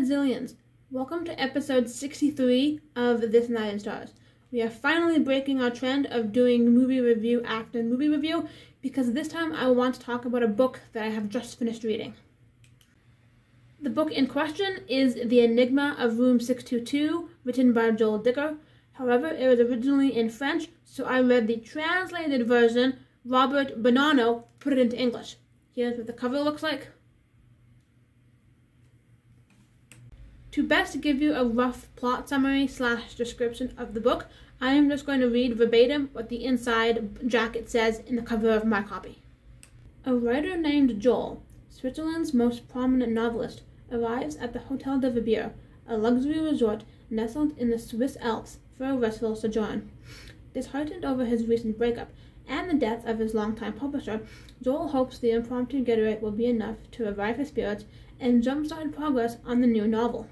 Zillions. Welcome to episode 63 of This Night in Stars. We are finally breaking our trend of doing movie review after movie review because this time I want to talk about a book that I have just finished reading. The book in question is The Enigma of Room 622, written by Joel Dicker. However, it was originally in French, so I read the translated version. Robert Bonanno put it into English. Here's what the cover looks like. To best give you a rough plot summary / description of the book, I am just going to read verbatim what the inside jacket says in the cover of my copy. A writer named Joel, Switzerland's most prominent novelist, arrives at the Hotel de Verbier, a luxury resort nestled in the Swiss Alps, for a restful sojourn. Disheartened over his recent breakup and the death of his longtime publisher, Joel hopes the impromptu getaway will be enough to revive his spirits and jumpstart progress on the new novel.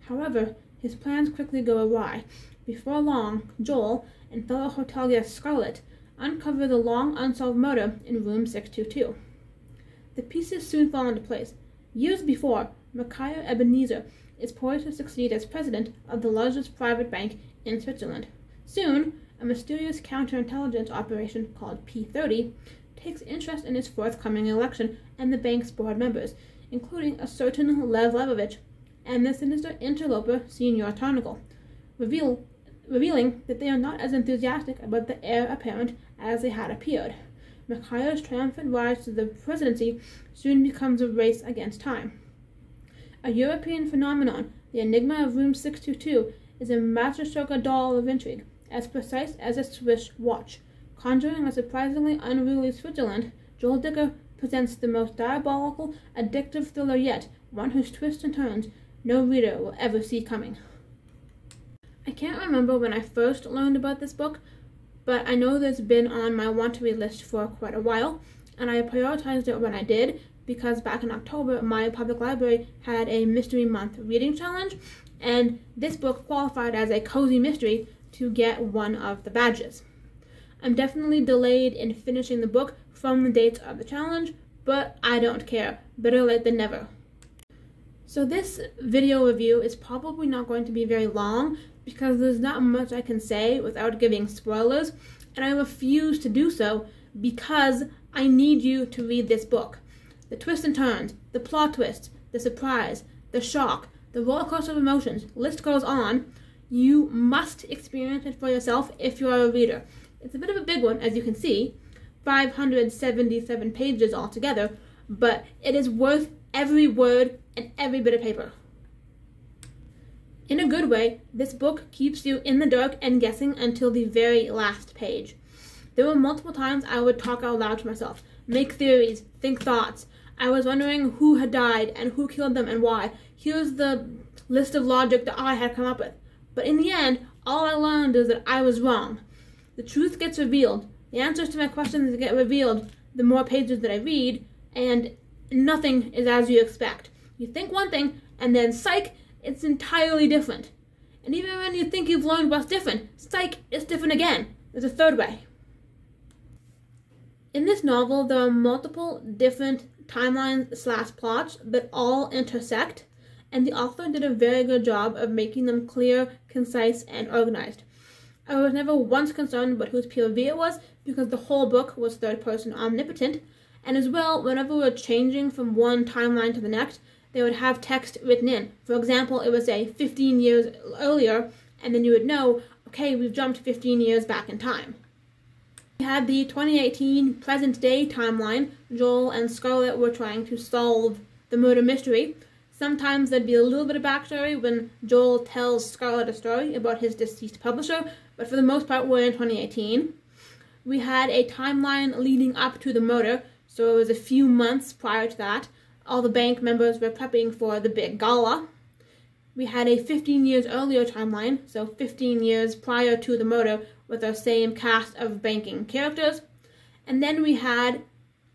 However, his plans quickly go awry. Before long, Joel and fellow hotel guest Scarlett uncover the long unsolved murder in room 622. The pieces soon fall into place. Years before, Micaiah Ebenezer is poised to succeed as president of the largest private bank in Switzerland. Soon, a mysterious counterintelligence operation called P30 takes interest in his forthcoming election and the bank's board members, including a certain Lev Levovich and the sinister interloper Senior Tarnagle, revealing that they are not as enthusiastic about the heir apparent as they had appeared. Micaiah's triumphant rise to the presidency soon becomes a race against time. A European phenomenon, the Enigma of Room 622 is a masterstroke doll of intrigue, as precise as a Swiss watch. Conjuring a surprisingly unruly Switzerland, Joel Dicker presents the most diabolical, addictive thriller yet, one whose twists and turns no reader will ever see coming. I can't remember when I first learned about this book, but I know it's been on my want-to-read list for quite a while, and I prioritized it when I did, because back in October, my public library had a Mystery Month reading challenge, and this book qualified as a cozy mystery to get one of the badges. I'm definitely delayed in finishing the book from the dates of the challenge, but I don't care. Better late than never. So this video review is probably not going to be very long because there's not much I can say without giving spoilers, and I refuse to do so because I need you to read this book. The twists and turns, the plot twists, the surprise, the shock, the roller coaster of emotions, list goes on. You must experience it for yourself if you are a reader. It's a bit of a big one, as you can see, 577 pages altogether, but it is worth every word and every bit of paper. In a good way, this book keeps you in the dark and guessing until the very last page. There were multiple times I would talk out loud to myself, make theories, think thoughts. I was wondering who had died and who killed them and why. Here's the list of logic that I had come up with. But in the end, all I learned is that I was wrong. The truth gets revealed. The answers to my questions get revealed the more pages that I read, and nothing is as you expect. You think one thing, and then psych, it's entirely different. And even when you think you've learned what's different, psych, it's different again. There's a third way. In this novel, there are multiple different timelines / plots that all intersect, and the author did a very good job of making them clear, concise, and organized. I was never once concerned about whose POV it was because the whole book was third-person omnipotent, and as well, whenever we were changing from one timeline to the next, they would have text written in. For example, it would say 15 years earlier, and then you would know, okay, we've jumped 15 years back in time. We had the 2018 present-day timeline. Joel and Scarlett were trying to solve the murder mystery. Sometimes there'd be a little bit of backstory when Joel tells Scarlett a story about his deceased publisher, but for the most part, we're in 2018. We had a timeline leading up to the murder, so it was a few months prior to that. All the bank members were prepping for the big gala. We had a 15 years earlier timeline, so 15 years prior to the murder with our same cast of banking characters. And then we had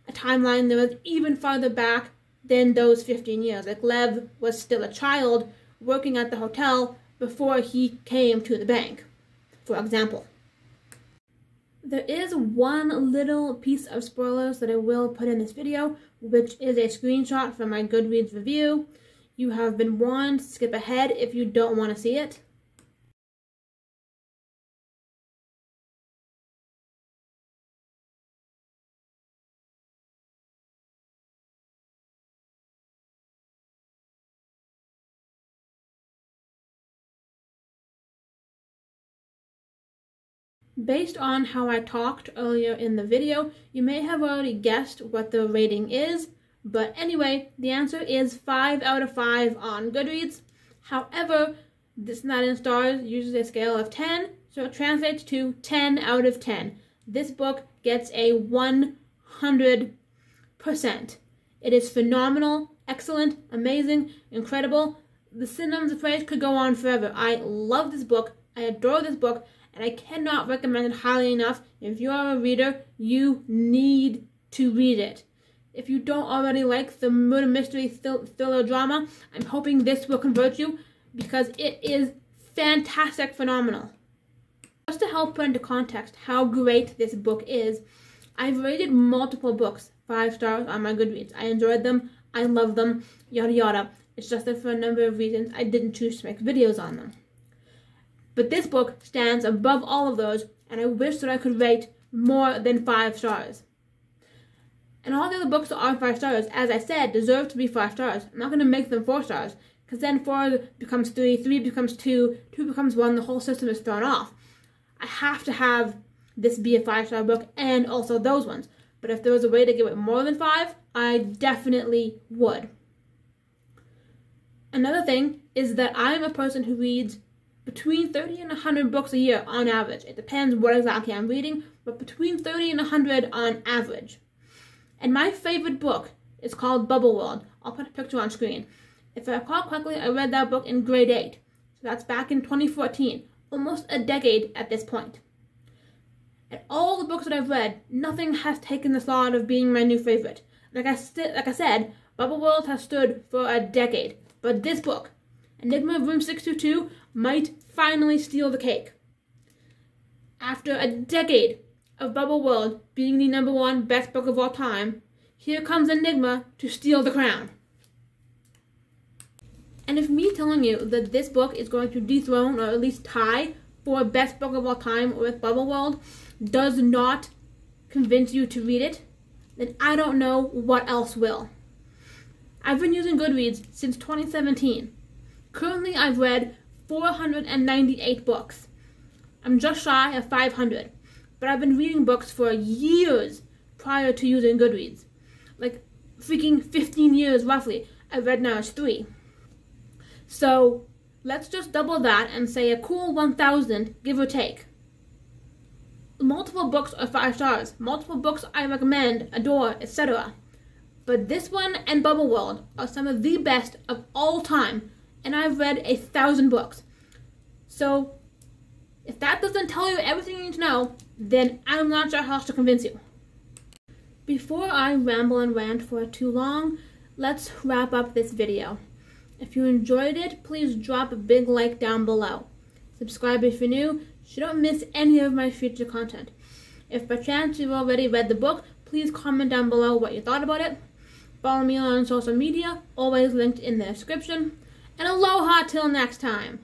a timeline that was even farther back than those 15 years. Like Lev was still a child working at the hotel before he came to the bank, for example. There is one little piece of spoilers that I will put in this video, which is a screenshot from my Goodreads review. You have been warned. Skip ahead if you don't want to see it. Based on how I talked earlier in the video, you may have already guessed what the rating is, but anyway, the answer is 5 out of 5 on Goodreads. However, this is not in stars, uses a scale of 10, so it translates to 10 out of 10. This book gets a 100%. It is phenomenal, excellent, amazing, incredible. The synonyms of praise could go on forever. I love this book, I adore this book, and I cannot recommend it highly enough. If you are a reader, you need to read it. If you don't already like the murder mystery thriller drama, I'm hoping this will convert you because it is fantastic, phenomenal. Just to help put into context how great this book is, I've rated multiple books 5 stars on my Goodreads. I enjoyed them, I love them, yada yada. It's just that for a number of reasons I didn't choose to make videos on them. But this book stands above all of those, and I wish that I could rate more than 5 stars. And all the other books that are 5 stars, as I said, deserve to be 5 stars. I'm not going to make them 4 stars, because then 4 becomes 3, 3 becomes 2, 2 becomes 1, the whole system is thrown off. I have to have this be a 5-star book, and also those ones. But if there was a way to give it more than 5, I definitely would. Another thing is that I'm a person who reads between 30 and 100 books a year on average. It depends what exactly I'm reading, but between 30 and 100 on average. And my favorite book is called Bubble World. I'll put a picture on screen. If I recall correctly, I read that book in grade 8. So that's back in 2014, almost a decade at this point. And all the books that I've read, nothing has taken the slot of being my new favorite. Like I said, Bubble World has stood for a decade. But this book, Enigma of Room 622, might finally steal the cake. After a decade of Bubble World being the #1 best book of all time, here comes Enigma to steal the crown. And if me telling you that this book is going to dethrone or at least tie for best book of all time with Bubble World does not convince you to read it, then I don't know what else will. I've been using Goodreads since 2017. Currently, I've read 498 books. I'm just shy of 500, but I've been reading books for years prior to using Goodreads. Like freaking 15 years roughly. I've read now is 3. So let's just double that and say a cool 1,000, give or take. Multiple books are 5 stars. Multiple books I recommend, adore, etc. But this one and Bubble World are some of the best of all time, and I've read 1,000 books. So if that doesn't tell you everything you need to know, then I'm not sure how else to convince you. Before I ramble and rant for too long, let's wrap up this video. If you enjoyed it, please drop a big like down below. Subscribe if you're new, so you don't miss any of my future content. If by chance you've already read the book, please comment down below what you thought about it. Follow me on social media, always linked in the description. And aloha till next time!